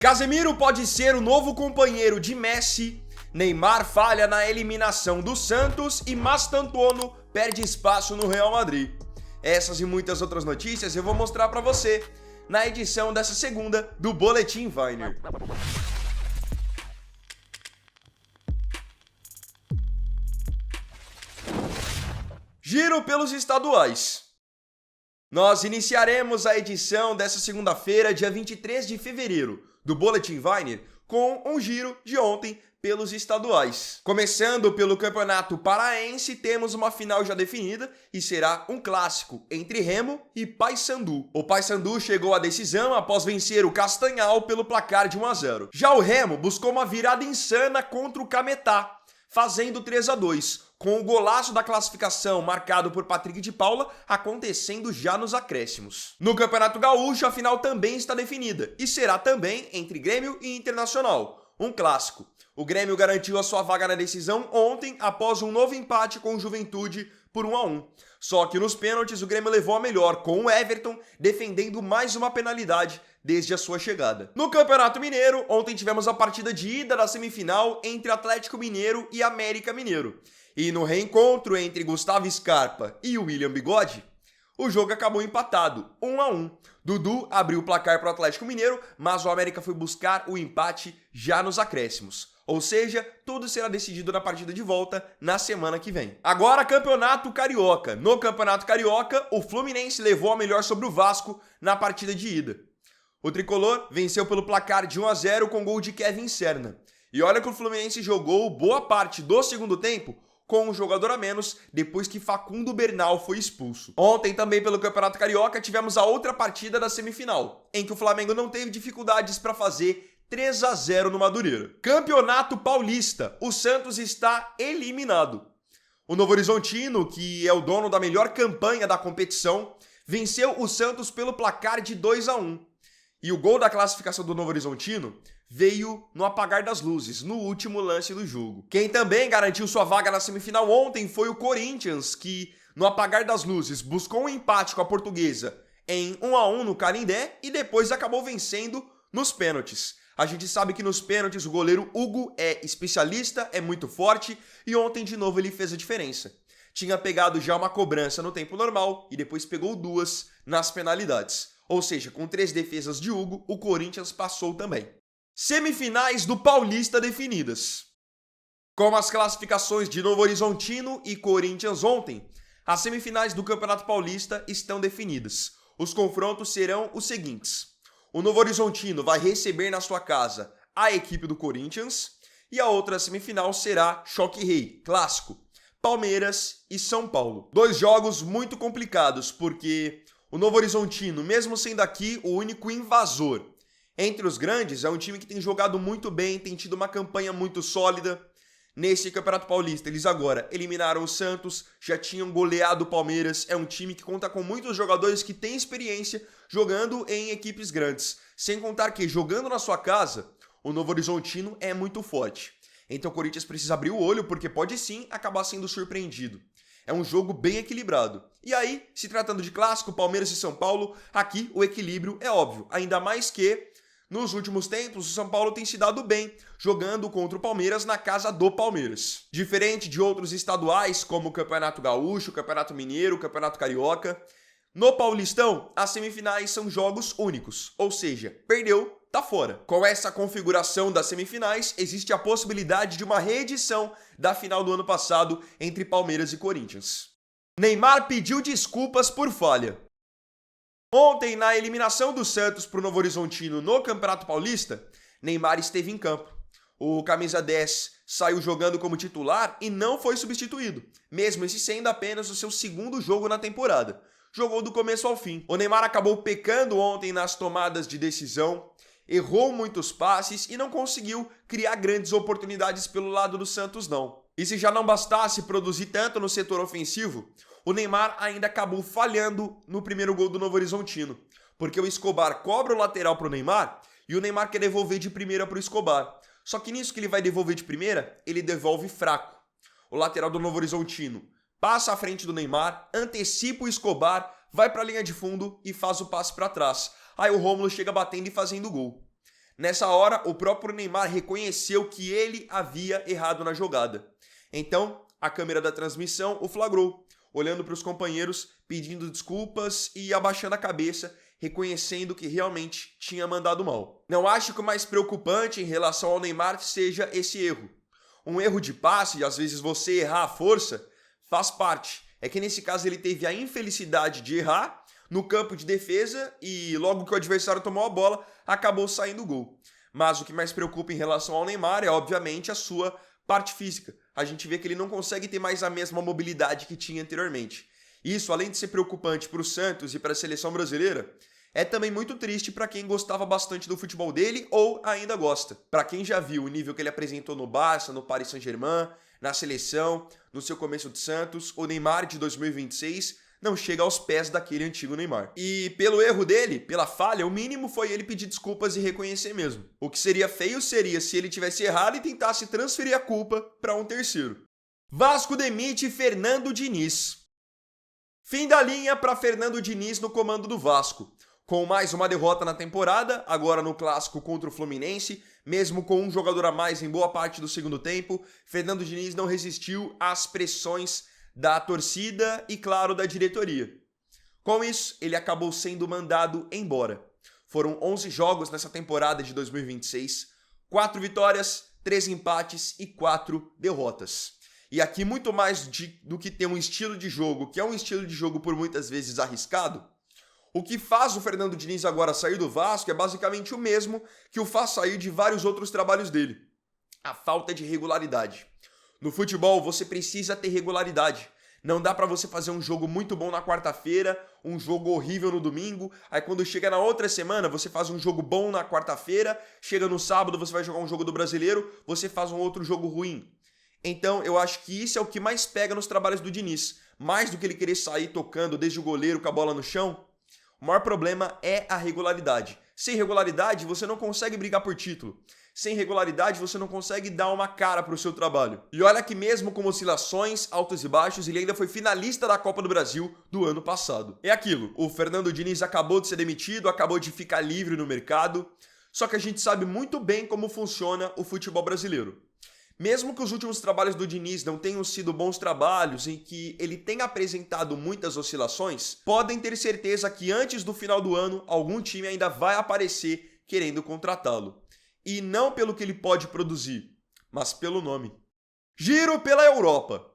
Casemiro pode ser o novo companheiro de Messi, Neymar falha na eliminação do Santos e Mastantuono perde espaço no Real Madrid. Essas e muitas outras notícias eu vou mostrar para você na edição dessa segunda do Boletim Weiner. Giro pelos estaduais. Nós iniciaremos a edição dessa segunda-feira, dia 23 de fevereiro, do Boletim Weiner, com um giro de ontem pelos estaduais. Começando pelo Campeonato Paraense, temos uma final já definida e será um clássico entre Remo e Paysandu. O Paysandu chegou à decisão após vencer o Castanhal pelo placar de 1-0. Já o Remo buscou uma virada insana contra o Cametá, fazendo 3-2, com o golaço da classificação marcado por Patrick de Paula acontecendo já nos acréscimos. No Campeonato Gaúcho, a final também está definida e será também entre Grêmio e Internacional, um clássico. O Grêmio garantiu a sua vaga na decisão ontem após um novo empate com o Juventude por 1-1. Só que nos pênaltis o Grêmio levou a melhor, com o Everton defendendo mais uma penalidade desde a sua chegada. No Campeonato Mineiro, ontem tivemos a partida de ida da semifinal entre Atlético Mineiro e América Mineiro. E no reencontro entre Gustavo Scarpa e William Bigode, o jogo acabou empatado, 1-1. Dudu abriu o placar para o Atlético Mineiro, mas o América foi buscar o empate já nos acréscimos. Ou seja, tudo será decidido na partida de volta na semana que vem. Agora, Campeonato Carioca. No Campeonato Carioca, o Fluminense levou a melhor sobre o Vasco na partida de ida. O tricolor venceu pelo placar de 1-0 com gol de Kevin Serna. E olha que o Fluminense jogou boa parte do segundo tempo com um jogador a menos, depois que Facundo Bernal foi expulso. Ontem também pelo Campeonato Carioca tivemos a outra partida da semifinal, em que o Flamengo não teve dificuldades para fazer 3-0 no Madureira. Campeonato Paulista, o Santos está eliminado. O Novo Horizontino, que é o dono da melhor campanha da competição, venceu o Santos pelo placar de 2-1. E o gol da classificação do Novo Horizontino veio no apagar das luzes, no último lance do jogo. Quem também garantiu sua vaga na semifinal ontem foi o Corinthians, que no apagar das luzes buscou um empate com a Portuguesa em 1-1 no Canindé e depois acabou vencendo nos pênaltis. A gente sabe que nos pênaltis o goleiro Hugo é especialista, é muito forte e ontem de novo ele fez a diferença. Tinha pegado já uma cobrança no tempo normal e depois pegou duas nas penalidades. Ou seja, com 3 defesas de Hugo, o Corinthians passou também. Semifinais do Paulista definidas. Com as classificações de Novo Horizontino e Corinthians ontem, as semifinais do Campeonato Paulista estão definidas. Os confrontos serão os seguintes. O Novo Horizontino vai receber na sua casa a equipe do Corinthians e a outra semifinal será Choque Rei, clássico, Palmeiras e São Paulo. 2 jogos muito complicados porque o Novo Horizontino, mesmo sendo aqui o único invasor entre os grandes, é um time que tem jogado muito bem, tem tido uma campanha muito sólida. Nesse Campeonato Paulista, eles agora eliminaram o Santos, já tinham goleado o Palmeiras. É um time que conta com muitos jogadores que têm experiência jogando em equipes grandes. Sem contar que, jogando na sua casa, o Novo Horizontino é muito forte. Então o Corinthians precisa abrir o olho, porque pode sim acabar sendo surpreendido. É um jogo bem equilibrado. E aí, se tratando de clássico, Palmeiras e São Paulo, aqui o equilíbrio é óbvio. Ainda mais que nos últimos tempos, o São Paulo tem se dado bem, jogando contra o Palmeiras na casa do Palmeiras. Diferente de outros estaduais, como o Campeonato Gaúcho, o Campeonato Mineiro, o Campeonato Carioca, no Paulistão, as semifinais são jogos únicos, ou seja, perdeu, tá fora. Com essa configuração das semifinais, existe a possibilidade de uma reedição da final do ano passado entre Palmeiras e Corinthians. Neymar pediu desculpas por falha. Ontem, na eliminação do Santos para o Novo Horizontino no Campeonato Paulista, Neymar esteve em campo. O camisa 10 saiu jogando como titular e não foi substituído, mesmo esse sendo apenas o seu segundo jogo na temporada. Jogou do começo ao fim. O Neymar acabou pecando ontem nas tomadas de decisão, errou muitos passes e não conseguiu criar grandes oportunidades pelo lado do Santos não. E se já não bastasse produzir tanto no setor ofensivo, o Neymar ainda acabou falhando no primeiro gol do Novo Horizontino, porque o Escobar cobra o lateral para o Neymar e o Neymar quer devolver de primeira para o Escobar. Só que nisso que ele vai devolver de primeira, ele devolve fraco. O lateral do Novo Horizontino passa à frente do Neymar, antecipa o Escobar, vai para a linha de fundo e faz o passe para trás. Aí o Rômulo chega batendo e fazendo o gol. Nessa hora, o próprio Neymar reconheceu que ele havia errado na jogada. Então, a câmera da transmissão o flagrou, olhando para os companheiros, pedindo desculpas e abaixando a cabeça, reconhecendo que realmente tinha mandado mal. Não acho que o mais preocupante em relação ao Neymar seja esse erro. Um erro de passe, e às vezes você errar à força, faz parte. É que nesse caso ele teve a infelicidade de errar no campo de defesa e logo que o adversário tomou a bola, acabou saindo o gol. Mas o que mais preocupa em relação ao Neymar é obviamente a sua parte física. A gente vê que ele não consegue ter mais a mesma mobilidade que tinha anteriormente. Isso, além de ser preocupante para o Santos e para a seleção brasileira, é também muito triste para quem gostava bastante do futebol dele ou ainda gosta. Para quem já viu o nível que ele apresentou no Barça, no Paris Saint-Germain, na seleção, no seu começo de Santos, o Neymar de 2026 não chega aos pés daquele antigo Neymar. E pelo erro dele, pela falha, o mínimo foi ele pedir desculpas e reconhecer mesmo. O que seria feio seria se ele tivesse errado e tentasse transferir a culpa para um terceiro. Vasco demite Fernando Diniz. Fim da linha para Fernando Diniz no comando do Vasco. Com mais uma derrota na temporada, agora no clássico contra o Fluminense, mesmo com um jogador a mais em boa parte do segundo tempo, Fernando Diniz não resistiu às pressões da torcida e, claro, da diretoria. Com isso, ele acabou sendo mandado embora. Foram 11 jogos nessa temporada de 2026, 4 vitórias, 3 empates e 4 derrotas. E aqui, muito mais do que ter um estilo de jogo, que é um estilo de jogo por muitas vezes arriscado, o que faz o Fernando Diniz agora sair do Vasco é basicamente o mesmo que o faz sair de vários outros trabalhos dele. A falta de regularidade. No futebol, você precisa ter regularidade. Não dá pra você fazer um jogo muito bom na quarta-feira, um jogo horrível no domingo, aí quando chega na outra semana, você faz um jogo bom na quarta-feira, chega no sábado, você vai jogar um jogo do Brasileiro, você faz um outro jogo ruim. Então, eu acho que isso é o que mais pega nos trabalhos do Diniz. Mais do que ele querer sair tocando desde o goleiro com a bola no chão, o maior problema é a regularidade. Sem regularidade, você não consegue brigar por título. Sem regularidade, você não consegue dar uma cara para o seu trabalho. E olha que mesmo com oscilações, altos e baixos, ele ainda foi finalista da Copa do Brasil do ano passado. É aquilo, o Fernando Diniz acabou de ser demitido, acabou de ficar livre no mercado, só que a gente sabe muito bem como funciona o futebol brasileiro. Mesmo que os últimos trabalhos do Diniz não tenham sido bons trabalhos, em que ele tenha apresentado muitas oscilações, podem ter certeza que antes do final do ano, algum time ainda vai aparecer querendo contratá-lo. E não pelo que ele pode produzir, mas pelo nome. Giro pela Europa.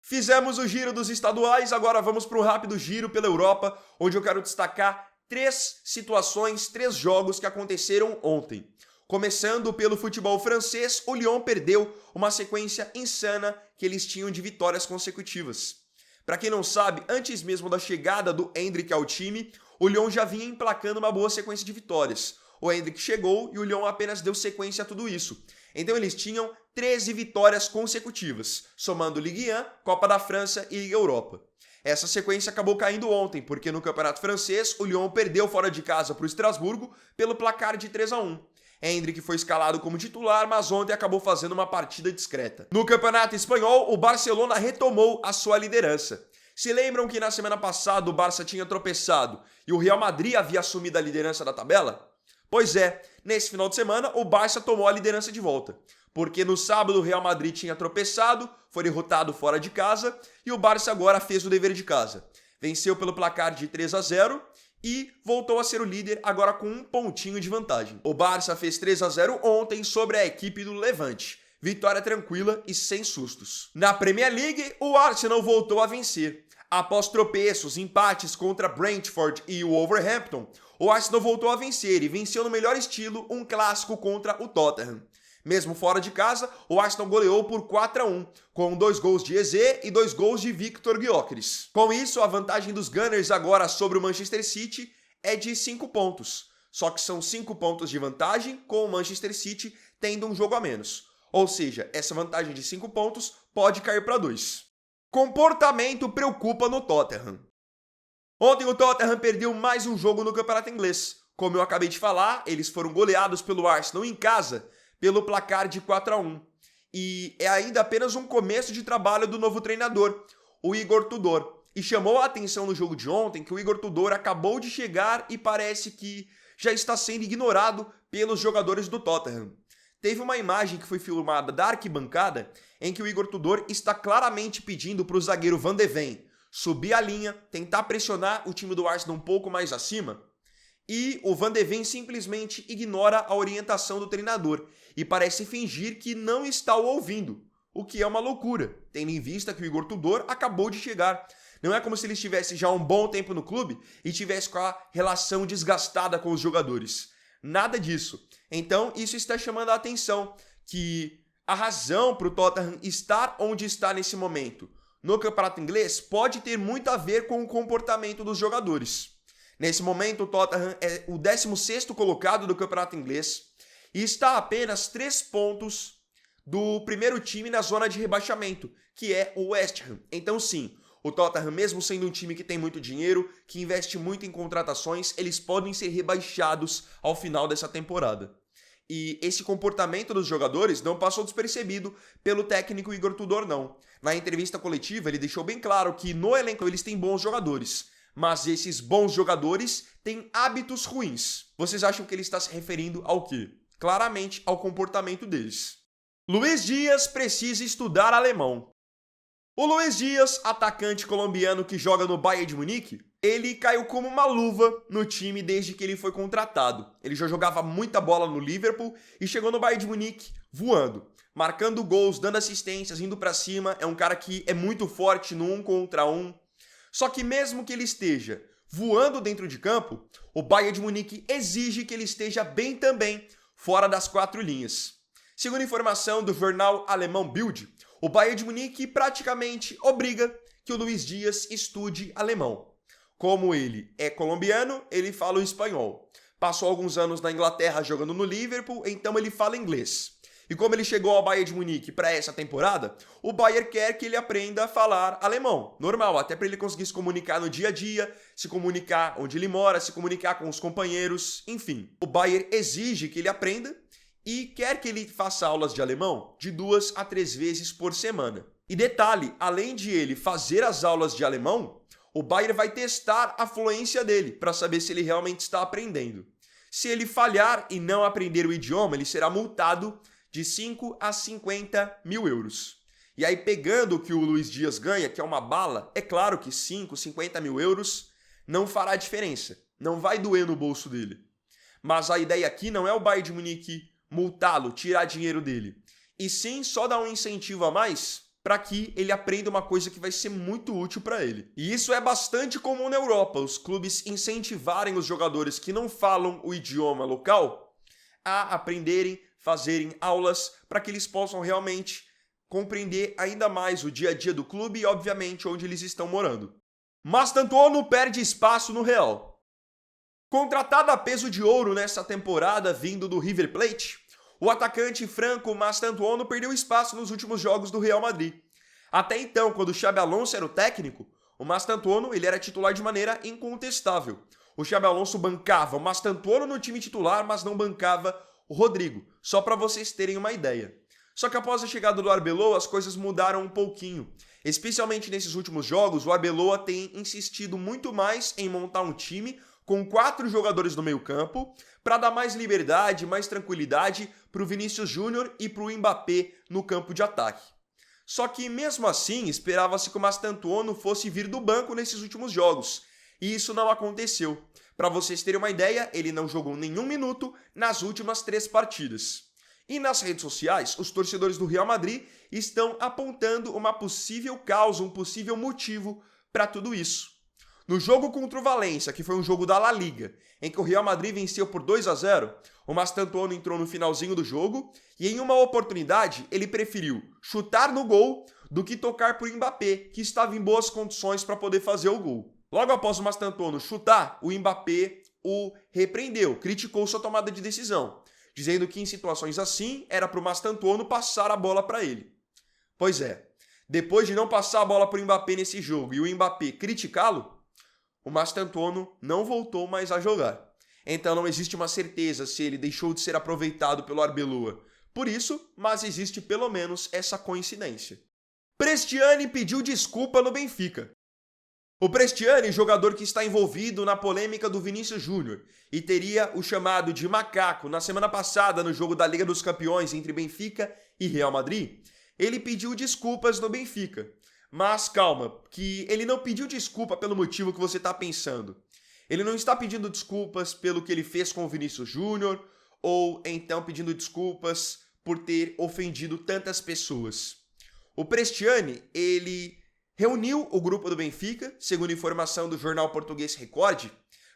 Fizemos o giro dos estaduais, agora vamos para um rápido giro pela Europa, onde eu quero destacar 3 situações, 3 jogos que aconteceram ontem. Começando pelo futebol francês, o Lyon perdeu uma sequência insana que eles tinham de vitórias consecutivas. Para quem não sabe, antes mesmo da chegada do Endrick ao time, o Lyon já vinha emplacando uma boa sequência de vitórias. O Endrick chegou e o Lyon apenas deu sequência a tudo isso. Então eles tinham 13 vitórias consecutivas, somando Ligue 1, Copa da França e Liga Europa. Essa sequência acabou caindo ontem, porque no Campeonato Francês, o Lyon perdeu fora de casa para o Estrasburgo pelo placar de 3-1. Endrick foi escalado como titular, mas ontem acabou fazendo uma partida discreta. No Campeonato Espanhol, o Barcelona retomou a sua liderança. Se lembram que na semana passada o Barça tinha tropeçado e o Real Madrid havia assumido a liderança da tabela? Pois é, nesse final de semana o Barça tomou a liderança de volta. Porque no sábado o Real Madrid tinha tropeçado, foi derrotado fora de casa e o Barça agora fez o dever de casa. Venceu pelo placar de 3-0 e voltou a ser o líder agora com um pontinho de vantagem. O Barça fez 3-0 ontem sobre a equipe do Levante. Vitória tranquila e sem sustos. Na Premier League, o Arsenal voltou a vencer. Após tropeços, empates contra Brentford e o Wolverhampton, o Arsenal voltou a vencer e venceu no melhor estilo um clássico contra o Tottenham. Mesmo fora de casa, o Arsenal goleou por 4-1, com 2 gols de Eze e 2 gols de Victor Gyökeres. Com isso, a vantagem dos Gunners agora sobre o Manchester City é de 5 pontos. Só que são 5 pontos de vantagem, com o Manchester City tendo um jogo a menos. Ou seja, essa vantagem de 5 pontos pode cair para 2. Comportamento preocupa no Tottenham. Ontem o Tottenham perdeu mais um jogo no Campeonato Inglês. Como eu acabei de falar, eles foram goleados pelo Arsenal em casa, pelo placar de 4-1. E é ainda apenas um começo de trabalho do novo treinador, o Igor Tudor. E chamou a atenção no jogo de ontem que o Igor Tudor acabou de chegar e parece que já está sendo ignorado pelos jogadores do Tottenham. Teve uma imagem que foi filmada da arquibancada em que o Igor Tudor está claramente pedindo para o zagueiro Van de Ven subir a linha, tentar pressionar o time do Arsenal um pouco mais acima, e o Van de Ven simplesmente ignora a orientação do treinador e parece fingir que não está o ouvindo, o que é uma loucura, tendo em vista que o Igor Tudor acabou de chegar. Não é como se ele estivesse já há um bom tempo no clube e tivesse com a relação desgastada com os jogadores. Nada disso. Então, isso está chamando a atenção, que a razão para o Tottenham estar onde está nesse momento no campeonato inglês pode ter muito a ver com o comportamento dos jogadores. Nesse momento, o Tottenham é o 16º colocado do campeonato inglês e está a apenas 3 pontos do primeiro time na zona de rebaixamento, que é o West Ham. Então, sim, o Tottenham, mesmo sendo um time que tem muito dinheiro, que investe muito em contratações, eles podem ser rebaixados ao final dessa temporada. E esse comportamento dos jogadores não passou despercebido pelo técnico Igor Tudor, não. Na entrevista coletiva, ele deixou bem claro que no elenco eles têm bons jogadores, mas esses bons jogadores têm hábitos ruins. Vocês acham que ele está se referindo ao quê? Claramente ao comportamento deles. Luiz Dias precisa estudar alemão. O Luiz Dias, atacante colombiano que joga no Bayern de Munique, ele caiu como uma luva no time desde que ele foi contratado. Ele já jogava muita bola no Liverpool e chegou no Bayern de Munique voando, marcando gols, dando assistências, indo pra cima. É um cara que é muito forte no 1 contra 1. Só que mesmo que ele esteja voando dentro de campo, o Bayern de Munique exige que ele esteja bem também fora das 4 linhas. Segundo informação do jornal alemão Bild, o Bayern de Munique praticamente obriga que o Luiz Dias estude alemão. Como ele é colombiano, ele fala o espanhol. Passou alguns anos na Inglaterra jogando no Liverpool, então ele fala inglês. E como ele chegou ao Bayern de Munique para essa temporada, o Bayern quer que ele aprenda a falar alemão. Normal, até para ele conseguir se comunicar no dia a dia, se comunicar onde ele mora, se comunicar com os companheiros, enfim. O Bayern exige que ele aprenda e quer que ele faça aulas de alemão de 2 a 3 vezes por semana. E detalhe, além de ele fazer as aulas de alemão, o Bayern vai testar a fluência dele para saber se ele realmente está aprendendo. Se ele falhar e não aprender o idioma, ele será multado de 5 a 50 mil euros. E aí, pegando o que o Luiz Dias ganha, que é uma bala, é claro que 5, 50 mil euros não fará diferença. Não vai doer no bolso dele. Mas a ideia aqui não é o Bayern de Munique multá-lo, tirar dinheiro dele. E sim só dar um incentivo a mais para que ele aprenda uma coisa que vai ser muito útil para ele. E isso é bastante comum na Europa, os clubes incentivarem os jogadores que não falam o idioma local a aprenderem, fazerem aulas para que eles possam realmente compreender ainda mais o dia a dia do clube e, obviamente, onde eles estão morando. Mastantuono perde espaço no Real. Contratado a peso de ouro nessa temporada vindo do River Plate, o atacante Franco Mastantuono perdeu espaço nos últimos jogos do Real Madrid. Até então, quando o Xabi Alonso era o técnico, o Mastantuono ele era titular de maneira incontestável. O Xabi Alonso bancava o Mastantuono no time titular, mas não bancava o Rodrigo, só para vocês terem uma ideia. Só que após a chegada do Arbeloa, as coisas mudaram um pouquinho. Especialmente nesses últimos jogos, o Arbeloa tem insistido muito mais em montar um time com 4 jogadores no meio-campo, para dar mais liberdade, mais tranquilidade para o Vinícius Júnior e para o Mbappé no campo de ataque. Só que mesmo assim, esperava-se que o Mastantuono fosse vir do banco nesses últimos jogos, e isso não aconteceu. Para vocês terem uma ideia, ele não jogou nenhum minuto nas últimas 3 partidas. E nas redes sociais, os torcedores do Real Madrid estão apontando uma possível causa, um possível motivo para tudo isso. No jogo contra o Valência, que foi um jogo da La Liga, em que o Real Madrid venceu por 2 a 0, o Mastantuono entrou no finalzinho do jogo e em uma oportunidade ele preferiu chutar no gol do que tocar por Mbappé, que estava em boas condições para poder fazer o gol. Logo após o Mastantuono chutar, o Mbappé o repreendeu, criticou sua tomada de decisão, dizendo que em situações assim era para o Mastantuono passar a bola para ele. Pois é, depois de não passar a bola para o Mbappé nesse jogo e o Mbappé criticá-lo, o Mastantuono não voltou mais a jogar. Então não existe uma certeza se ele deixou de ser aproveitado pelo Arbeloa. Por isso, mas existe pelo menos essa coincidência. Prestiani pediu desculpa no Benfica. O Prestiani, jogador que está envolvido na polêmica do Vinícius Júnior e teria o chamado de macaco na semana passada no jogo da Liga dos Campeões entre Benfica e Real Madrid, ele pediu desculpas no Benfica. Mas calma, que ele não pediu desculpa pelo motivo que você está pensando. Ele não está pedindo desculpas pelo que ele fez com o Vinícius Júnior ou então pedindo desculpas por ter ofendido tantas pessoas. O Prestiani, ele reuniu o grupo do Benfica, segundo informação do jornal português Record,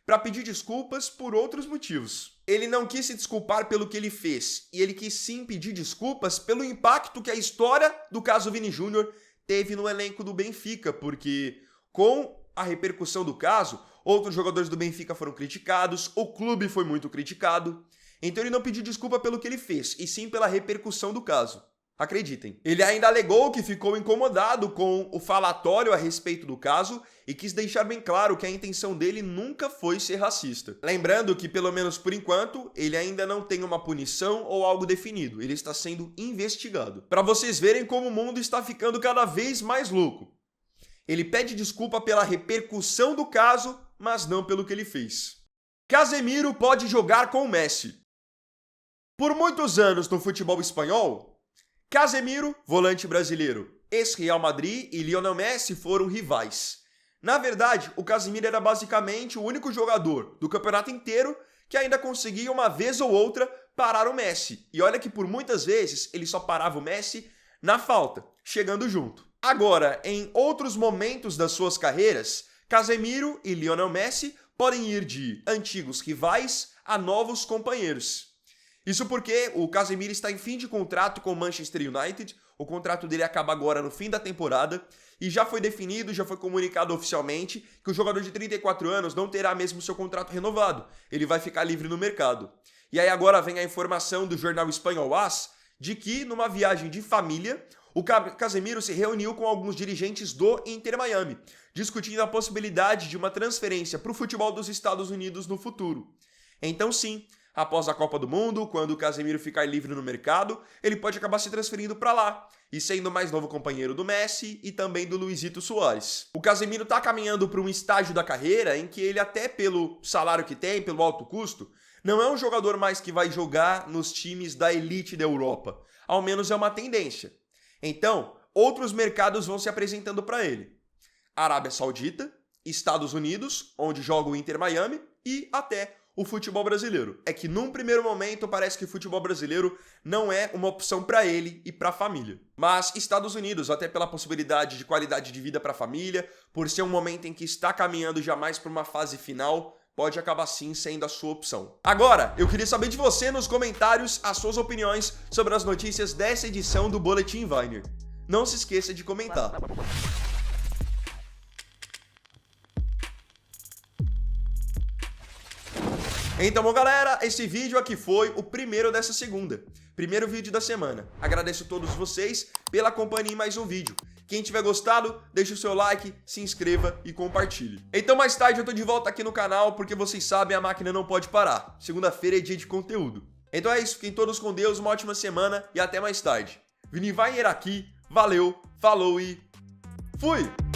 para pedir desculpas por outros motivos. Ele não quis se desculpar pelo que ele fez, e ele quis sim pedir desculpas pelo impacto que a história do caso Vini Júnior teve no elenco do Benfica, porque com a repercussão do caso, outros jogadores do Benfica foram criticados, o clube foi muito criticado, então ele não pediu desculpa pelo que ele fez, e sim pela repercussão do caso. Acreditem. Ele ainda alegou que ficou incomodado com o falatório a respeito do caso e quis deixar bem claro que a intenção dele nunca foi ser racista. Lembrando que, pelo menos por enquanto, ele ainda não tem uma punição ou algo definido. Ele está sendo investigado. Para vocês verem como o mundo está ficando cada vez mais louco. Ele pede desculpa pela repercussão do caso, mas não pelo que ele fez. Casemiro pode jogar com o Messi. Por muitos anos no futebol espanhol, Casemiro, volante brasileiro, ex-Real Madrid e Lionel Messi foram rivais. Na verdade, o Casemiro era basicamente o único jogador do campeonato inteiro que ainda conseguia uma vez ou outra parar o Messi. E olha que por muitas vezes ele só parava o Messi na falta, chegando junto. Agora, em outros momentos das suas carreiras, Casemiro e Lionel Messi podem ir de antigos rivais a novos companheiros. Isso porque o Casemiro está em fim de contrato com o Manchester United, o contrato dele acaba agora no fim da temporada, e já foi definido, já foi comunicado oficialmente que o jogador de 34 anos não terá mesmo seu contrato renovado, ele vai ficar livre no mercado. E aí agora vem a informação do jornal espanhol AS de que, numa viagem de família, o Casemiro se reuniu com alguns dirigentes do Inter Miami, discutindo a possibilidade de uma transferência para o futebol dos Estados Unidos no futuro. Então sim, após a Copa do Mundo, quando o Casemiro ficar livre no mercado, ele pode acabar se transferindo para lá e sendo o mais novo companheiro do Messi e também do Luizito Soares. O Casemiro está caminhando para um estágio da carreira em que ele, até pelo salário que tem, pelo alto custo, não é um jogador mais que vai jogar nos times da elite da Europa. Ao menos é uma tendência. Então, outros mercados vão se apresentando para ele. Arábia Saudita, Estados Unidos, onde joga o Inter Miami, e até o futebol brasileiro. É que num primeiro momento parece que o futebol brasileiro não é uma opção para ele e para a família. Mas Estados Unidos, até pela possibilidade de qualidade de vida para a família, por ser um momento em que está caminhando já mais para uma fase final, pode acabar sim sendo a sua opção. Agora, eu queria saber de você nos comentários as suas opiniões sobre as notícias dessa edição do Boletim Weiner. Não se esqueça de comentar. Então, bom, galera, esse vídeo aqui foi o primeiro dessa segunda. Primeiro vídeo da semana. Agradeço a todos vocês pela companhia em mais um vídeo. Quem tiver gostado, deixe o seu like, se inscreva e compartilhe. Então, mais tarde eu tô de volta aqui no canal, porque vocês sabem, a máquina não pode parar. Segunda-feira é dia de conteúdo. Então é isso, fiquem todos com Deus, uma ótima semana e até mais tarde. Vini Weiner aqui, valeu, falou e fui!